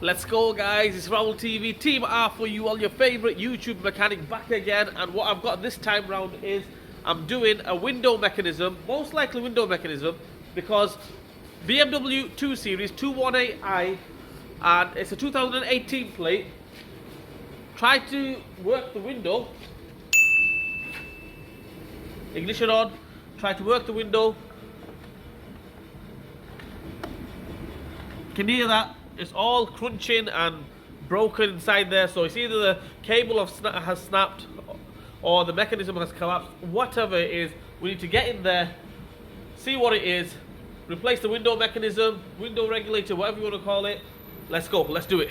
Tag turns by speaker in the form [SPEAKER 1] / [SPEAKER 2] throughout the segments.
[SPEAKER 1] Let's go, guys. It's Raul TV, Team R for you, all your favorite YouTube mechanic back again. And what I've got this time round is I'm doing a window mechanism, most likely window mechanism, because BMW 2 Series 218i, and it's a 2018 plate. Try to work the window. Ignition on. Try to work the window. Can you hear that? It's all crunching and broken inside there, so it's either the cable has snapped or the mechanism has collapsed. Whatever it is, we need to get in there, see what it is, replace the window mechanism, window regulator, whatever you want to call it. Let's go, let's do it.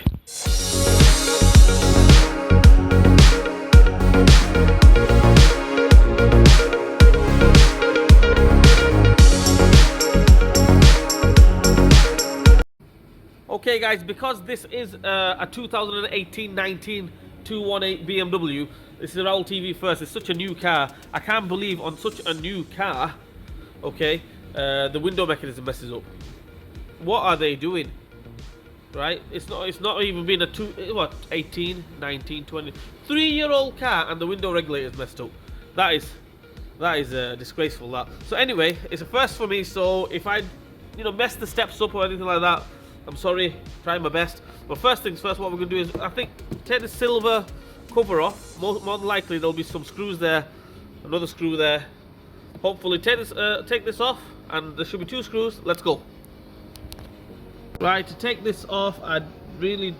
[SPEAKER 1] Okay guys, because this is a 2018-19 218 BMW, this is Raul TV first. It's such a new car. I can't believe on such a new car, okay, the window mechanism messes up. What are they doing? Right? It's not even been a 18, 19, 20, 3-year-old car and the window regulator is messed up. That is disgraceful. That. So anyway, it's a first for me. So if I, mess the steps up or anything like that, I'm sorry, trying my best. But first things first, what we're going to do is, I think, take the silver cover off. More than likely, there'll be some screws there, another screw there. Hopefully, take this off, and there should be 2 screws. Let's go. Right, to take this off, I really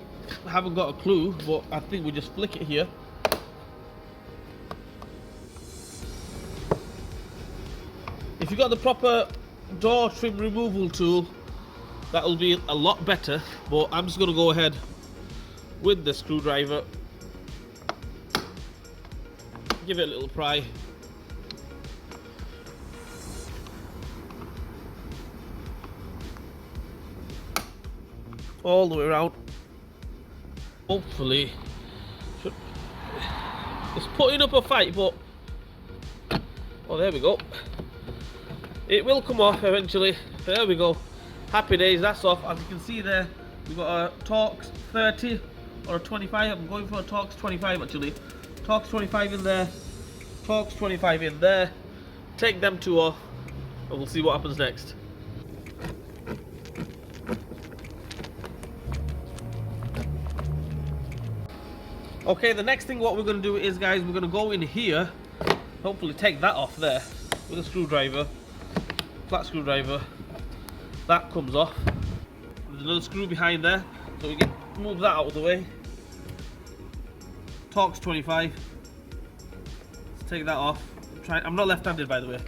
[SPEAKER 1] haven't got a clue, but I think we just flick it here. If you've got the proper door trim removal tool, that'll be a lot better, but I'm just going to go ahead with the screwdriver, give it a little pry. All the way around. Hopefully, it's putting up a fight, but oh, there we go. It will come off eventually. There we go. Happy days, that's off. As you can see there, we've got a Torx 30 or a 25. I'm going for a Torx 25 actually. Torx 25 in there, Torx 25 in there. Take them 2 off, and we'll see what happens next. Okay, the next thing what we're going to do is, guys, we're going to go in here, hopefully take that off there with a screwdriver, flat screwdriver. That comes off. There's another screw behind there, so we can move that out of the way. Torx 25. Let's take that off. I'm not left-handed, by the way.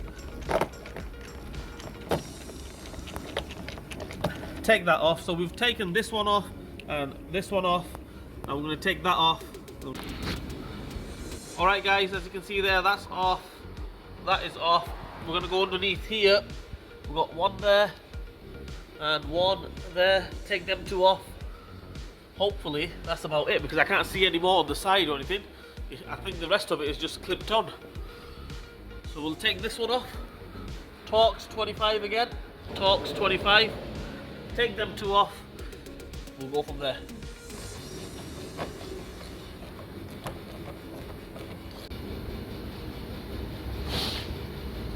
[SPEAKER 1] Take that off. So we've taken this one off and this one off, and we're going to take that off. Alright guys, as you can see there, that's off. That is off. We're going to go underneath here. We've got one there and one there. Take them 2 off. Hopefully that's about it, because I can't see any more on the side or anything. I think the rest of it is just clipped on. So we'll take this one off. Torx 25 again. Torx 25. Take them 2 off. We'll go from there.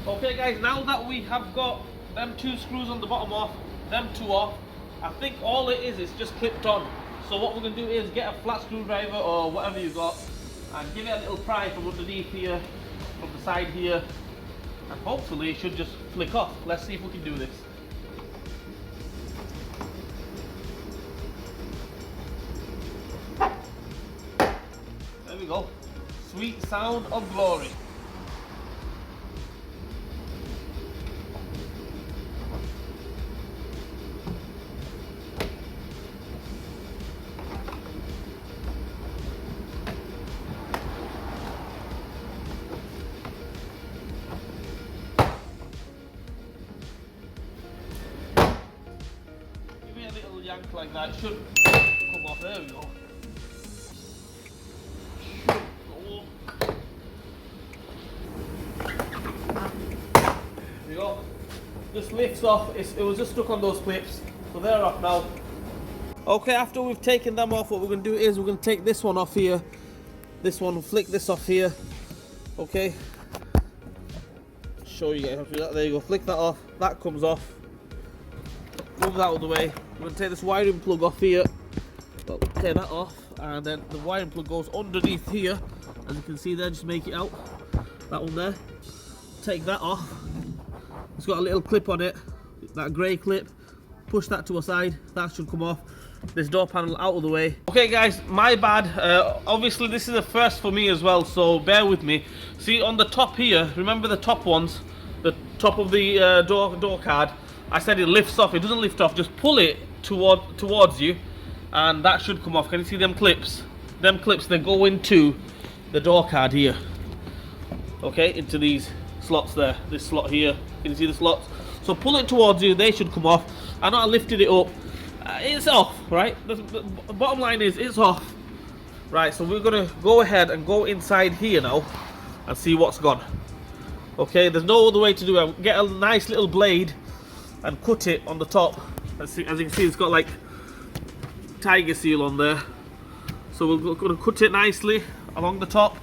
[SPEAKER 1] Okay guys, now that we have got them 2 screws on the bottom off, them 2 off, I think all it is just clipped on. So what we're going to do is get a flat screwdriver or whatever you got and give it a little pry from underneath here, from the side here, and hopefully it should just flick off. Let's see if we can do this. There we go. Sweet sound of glory. Yank like that, it should come off. There we go. There we go. Just lifts off. It was just stuck on those clips, so they're off now. Okay, after we've taken them off, what we're going to do is we're going to take this one off here. This one, flick this off here. Okay. Show you guys how to do that. There you go. Flick that off. That comes off. Move that out of the way. We're going to take this wiring plug off here. Well, take that off. And then the wiring plug goes underneath here. As you can see there, just make it out. That one there. Take that off. It's got a little clip on it. That grey clip. Push that to a side. That should come off. This door panel out of the way. Okay guys, my bad. Obviously this is a first for me as well, so bear with me. See on the top here, remember the top ones, the top of the door card, I said it lifts off. It doesn't lift off, just pull it towards you and that should come off. Can you see them clips? Them clips, they go into the door card here. Okay, into these slots there, this slot here. Can you see the slots? So pull it towards you, they should come off. I know I lifted it up. It's off, right? The bottom line is it's off. Right, so we're gonna go ahead and go inside here now and see what's gone. Okay, there's no other way to do it. Get a nice little blade and cut it on the top. As you can see, it's got like tiger seal on there. So we're gonna cut it nicely along the top,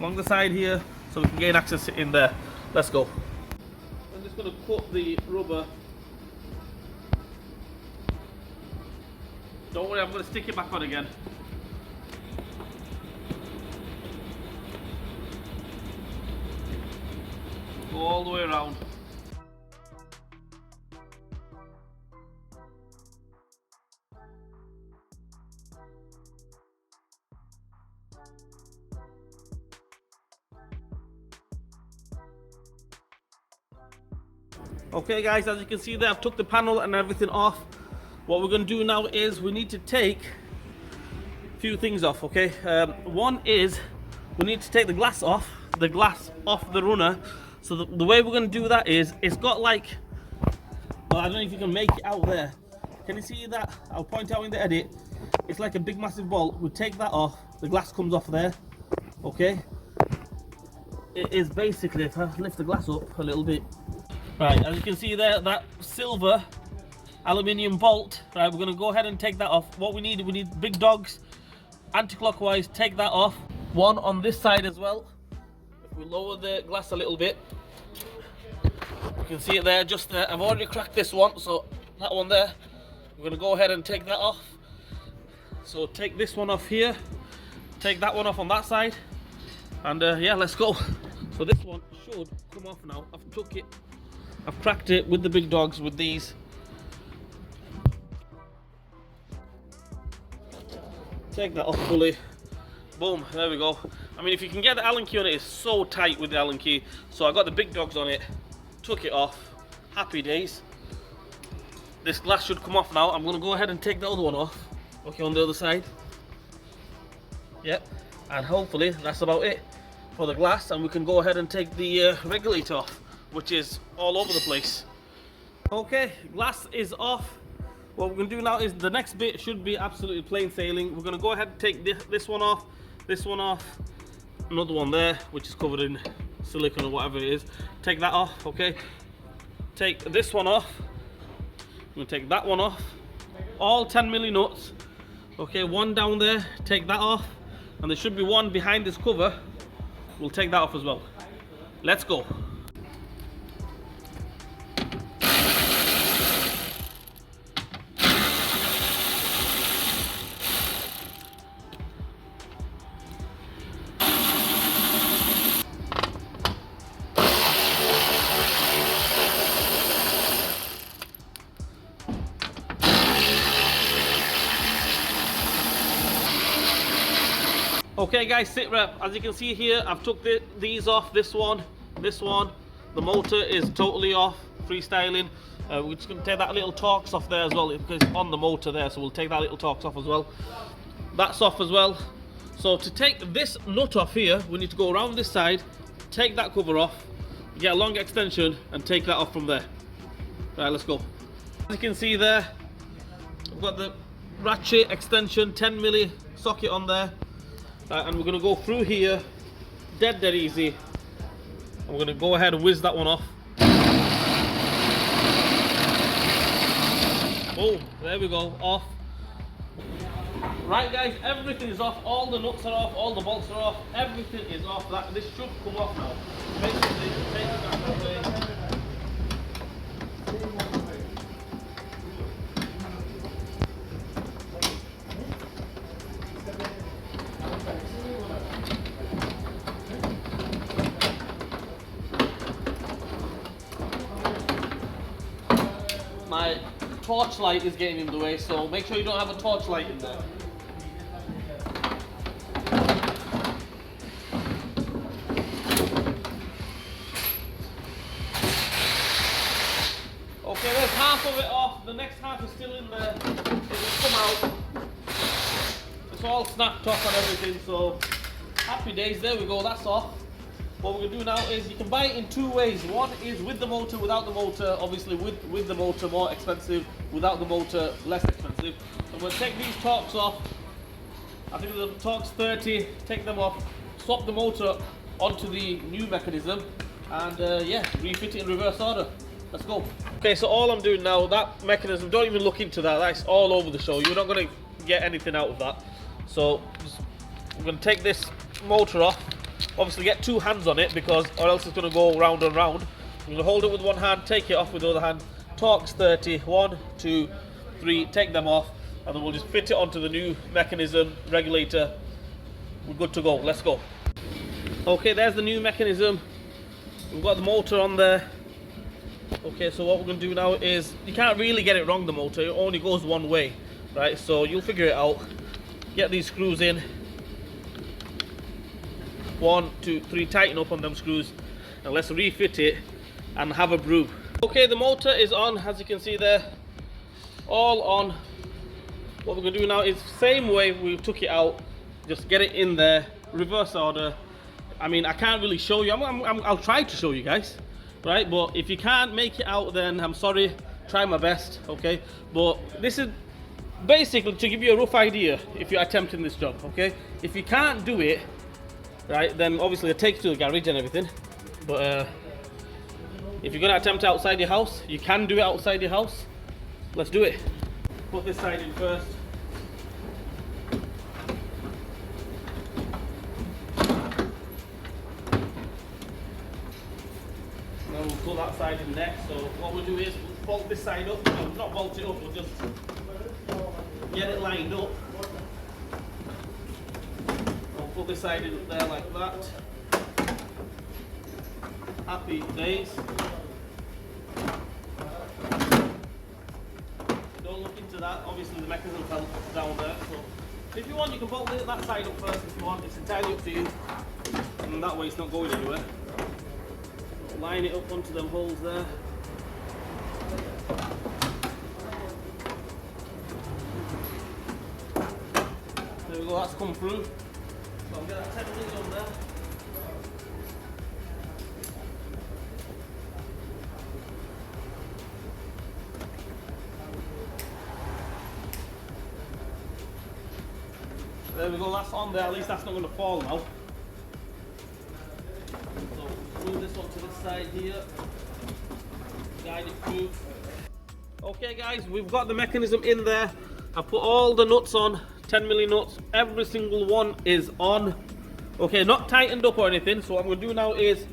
[SPEAKER 1] along the side here, so we can gain access in there. Let's go. I'm just gonna cut the rubber. Don't worry, I'm going to stick it back on again. Go all the way around. Okay guys, as you can see there, I've took the panel and everything off. What we're going to do now is we need to take a few things off, okay? One is we need to take the glass off the runner. So the way we're going to do that is, it's got like, well, I don't know if you can make it out there. Can you see that? I'll point out in the edit. It's like a big massive bolt. We take that off, the glass comes off there, okay? It is basically, if I lift the glass up a little bit, right, as you can see there, that silver aluminium bolt. Right, we're going to go ahead and take that off. What we need big dogs, anti-clockwise, take that off. One on this side as well. If we lower the glass a little bit, you can see it there, just there. I've already cracked this one, so that one there, we're going to go ahead and take that off. So take this one off here, take that one off on that side, and yeah, let's go. So this one should come off now. I've cracked it with the big dogs with these. Take that off fully. Boom, there we go. I mean, if you can get the Allen key on it, it's so tight with the Allen key. So I got the big dogs on it, took it off. Happy days. This glass should come off now. I'm gonna go ahead and take the other one off. Okay, on the other side. Yep, and hopefully that's about it for the glass, and we can go ahead and take the regulator off, which is all over the place. Okay, glass is off. What we're going to do now is the next bit should be absolutely plain sailing. We're going to go ahead and take this one off, another one there, which is covered in silicone or whatever it is. Take that off, okay? Take this one off. I'm going to take that one off. All 10mm nuts. Okay, one down there, take that off. And there should be one behind this cover. We'll take that off as well. Let's go. Okay guys, sit rep. As you can see here, I've took these off, this one. The motor is totally off, freestyling. We're just going to take that little Torx off there as well, because it's on the motor there, so we'll take that little Torx off as well. That's off as well. So to take this nut off here, we need to go around this side, take that cover off, get a long extension, and take that off from there. Right, let's go. As you can see there, I've got the ratchet extension 10mm socket on there. And we're going to go through here dead easy, and we're going to go ahead and whiz that one off. Boom, there we go, off. Right guys, everything is off, all the nuts are off, all the bolts are off, everything is off. This should come off now. Basically, take it back that way. My torchlight is getting in the way, so make sure you don't have a torchlight in there. Okay, there's half of it off, the next half is still in there. It will come out. It's all snapped off and everything, so happy days, there we go, that's off. What we're going to do now is you can buy it in two ways. One is with the motor, without the motor. Obviously with the motor more expensive, without the motor less expensive. I'm going to take these Torx off. I think the Torx 30, take them off, swap the motor onto the new mechanism and yeah, refit it in reverse order. Let's go. Okay, so all I'm doing now, that mechanism, don't even look into that, that's all over the show. You're not going to get anything out of that. So I'm going to take this motor off. Obviously get two hands on it because or else it's going to go round and round. I'm going to hold it with one hand, take it off with the other hand. Torx 30, 1, 2, 3, take them off, and then we'll just fit it onto the new mechanism, regulator. We're good to go, let's go. Okay, there's the new mechanism. We've got the motor on there. Okay, so what we're going to do now is, you can't really get it wrong, the motor, it only goes one way, right? So you'll figure it out. Get these screws in. 1, 2, 3, tighten up on them screws, and let's refit it and have a brew. Okay, the motor is on, as you can see there, all on. What we're going to do now is same way we took it out, just get it in there, reverse order. I mean, I can't really show you, I'll try to show you guys, right? But if you can't make it out, then I'm sorry, try my best, okay? But this is basically to give you a rough idea if you're attempting this job, okay? If you can't do it, right, then obviously it takes to the garage and everything, but if you're going to attempt outside your house, you can do it outside your house. Let's do it. Put this side in first. Then we'll put that side in next. So what we'll do is we'll bolt this side up, well, not bolt it up, we'll just get it lined up. Put this side in there like that. Happy days. Don't look into that. Obviously the mechanism fell down there. So if you want, you can bolt that side up first if you want. It's entirely up to you. And that way it's not going anywhere. Line it up onto them holes there. There we go. That's come through. So I'll get that 10 mil on there. There we go, that's on there, at least that's not going to fall now. So move this one to the side here. Guide it through. Okay guys, we've got the mechanism in there. I put all the nuts on. 10mm nuts, every single one is on. Okay, not tightened up or anything, so what I'm going to do now is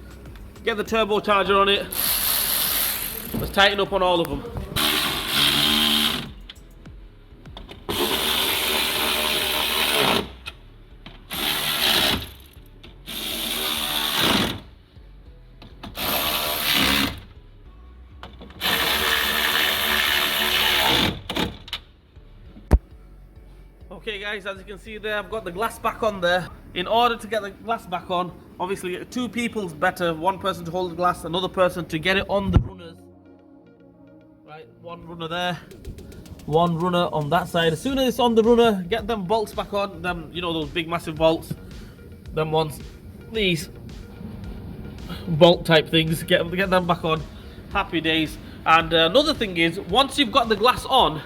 [SPEAKER 1] get the turbocharger on it. Let's tighten up on all of them. Okay guys, as you can see there, I've got the glass back on there. In order to get the glass back on, obviously two people's better. One person to hold the glass, another person to get it on the runners. Right, one runner there, one runner on that side. As soon as it's on the runner, get them bolts back on. Them, you know, those big massive bolts. Them ones, these bolt type things, get them back on. Happy days. And another thing is, once you've got the glass on,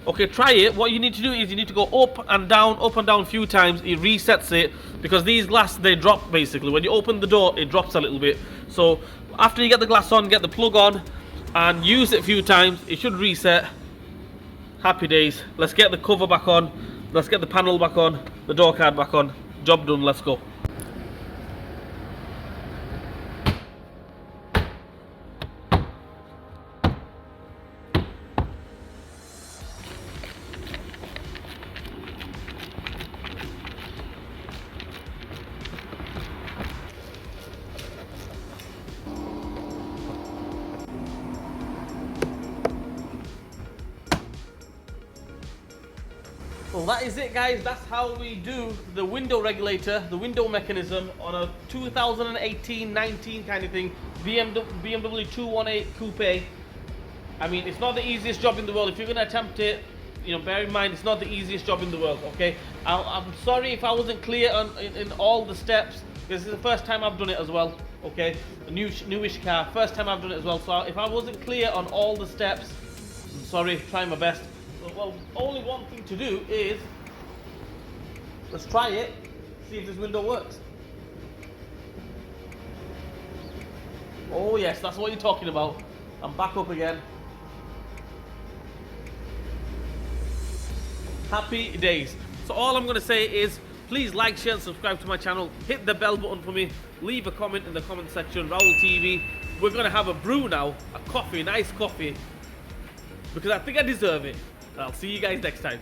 [SPEAKER 1] okay, try it. What you need to do is you need to go up and down a few times. It resets it because these glass, they drop basically. When you open the door, it drops a little bit. So after you get the glass on, get the plug on and use it a few times. It should reset Happy days. Let's get the cover back on. Let's get the panel back on. The door card back on. Job done. Let's go. Well, that is it, guys. That's how we do the window regulator, the window mechanism on a 2018-19 kind of thing, BMW 218 Coupe. I mean, it's not the easiest job in the world. If you're going to attempt it, you know, bear in mind, it's not the easiest job in the world, okay? I'm sorry if I wasn't clear on in all the steps, because this is the first time I've done it as well, okay? A newish car, first time I've done it as well. So if I wasn't clear on all the steps, I'm sorry, trying my best. Well, only one thing to do is, let's try it, see if this window works. Oh yes, that's what you're talking about. I'm back up again. Happy days. So all I'm going to say is, please like, share and subscribe to my channel. Hit the bell button for me. Leave a comment in the comment section. Raul TV. We're going to have a brew now, a coffee, nice coffee, because I think I deserve it. I'll see you guys next time.